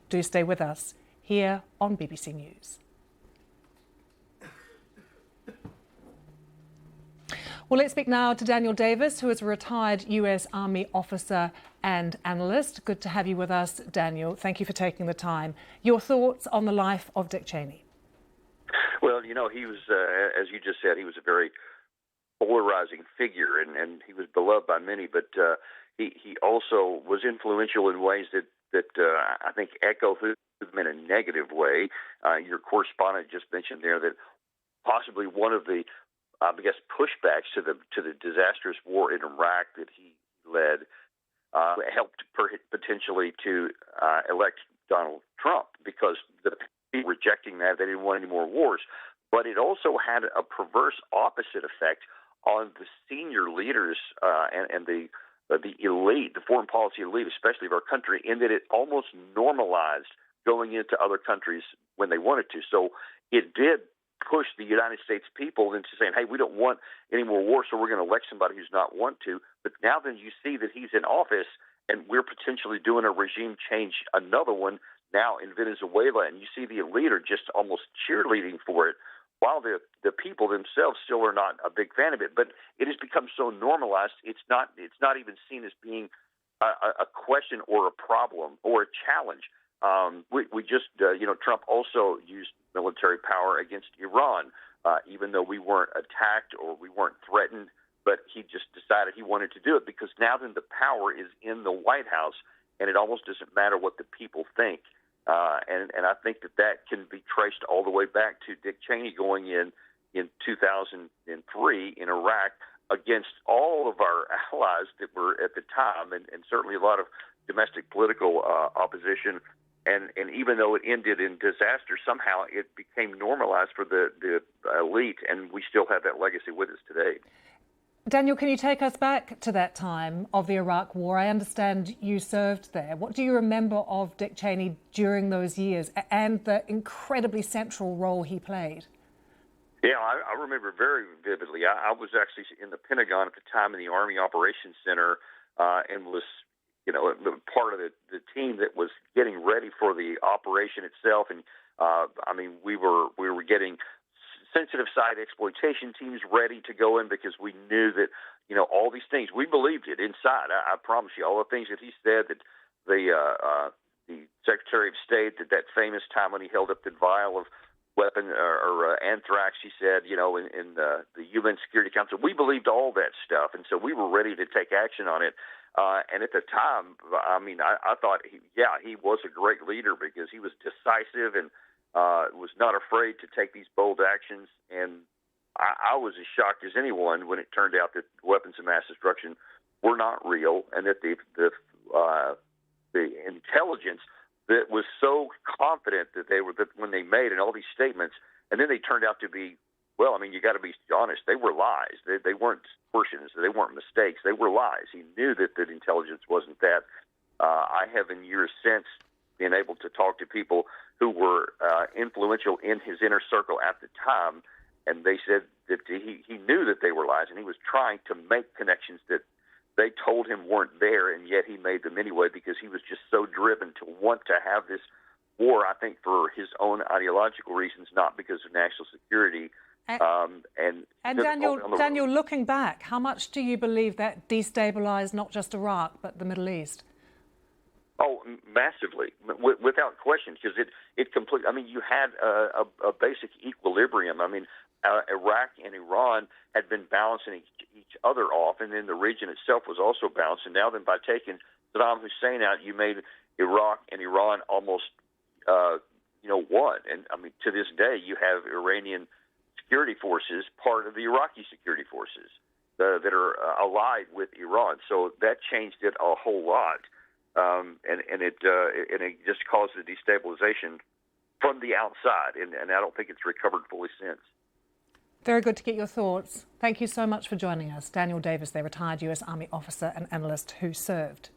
Do stay with us here on BBC News. Well, let's speak now to Daniel Davis, who is a retired US Army officer and analyst. Good to have you with us, Daniel. Thank you for taking the time. Your thoughts on the life of Dick Cheney? Well, you know, he was, as you just said, he was a very polarizing figure, and he was beloved by many, but he also was influential in ways that I think echo through him in a negative way. Your correspondent just mentioned there that possibly one of the pushbacks to the disastrous war in Iraq that he led helped potentially to elect Donald Trump, because the people rejecting that, they didn't want any more wars. But it also had a perverse opposite effect on the senior leaders and the elite, the foreign policy elite, especially of our country, in that it almost normalized going into other countries when they wanted to. So it did push the United States people into saying, hey, we don't want any more war, so we're going to elect somebody who's not want to. But now then you see that he's in office, and we're potentially doing a regime change, another one now in Venezuela, and you see the elite are just almost cheerleading for it, while the people themselves still are not a big fan of it. But it has become so normalized, it's not even seen as being a question or a problem or a challenge. We just, Trump also used military power against Iran, even though we weren't attacked or we weren't threatened, but he just decided he wanted to do it because now then the power is in the White House, and it almost doesn't matter what the people think. And I think that can be traced all the way back to Dick Cheney going in 2003 in Iraq against all of our allies that were at the time, and certainly a lot of domestic political opposition. And even though it ended in disaster, somehow it became normalized for the elite, and we still have that legacy with us today. Daniel, can you take us back to that time of the Iraq War? I understand you served there. What do you remember of Dick Cheney during those years and the incredibly central role he played? Yeah, I remember very vividly. I was actually in the Pentagon at the time in the Army Operations Center and was part of the team that was getting ready for the operation itself. And we were getting sensitive side exploitation teams ready to go in because we knew that, all these things, we believed it inside. I promise you, all the things that he said, that the Secretary of State, that famous time when he held up the vial of weapon or anthrax, he said, in the UN Security Council, we believed all that stuff. And so we were ready to take action on it. And at the time, I thought, he was a great leader because he was decisive and was not afraid to take these bold actions. And I was as shocked as anyone when it turned out that weapons of mass destruction were not real, and that the intelligence that was so confident that when they made and all these statements, and then they turned out to be, you got to be honest, they were lies. They weren't portions. They weren't mistakes. They were lies. He knew that intelligence wasn't that. I have in years since been able to talk to people who were influential in his inner circle at the time, and they said that he knew that they were lies, and he was trying to make connections that they told him weren't there, and yet he made them anyway because he was just so driven to want to have this war, I think, for his own ideological reasons, not because of national security. And Daniel, looking back, how much do you believe that destabilized not just Iraq, but the Middle East? Oh, massively, without question, because it completely. You had a basic equilibrium. Iraq and Iran had been balancing each other off, and then the region itself was also balanced. And now, then, by taking Saddam Hussein out, you made Iraq and Iran almost, one. And to this day, you have Iranian security forces part of the Iraqi security forces that are allied with Iran. So that changed it a whole lot. And it just caused a destabilization from the outside, and I don't think it's recovered fully since. Very good to get your thoughts. Thank you so much for joining us. Daniel Davis, the retired US Army officer and analyst who served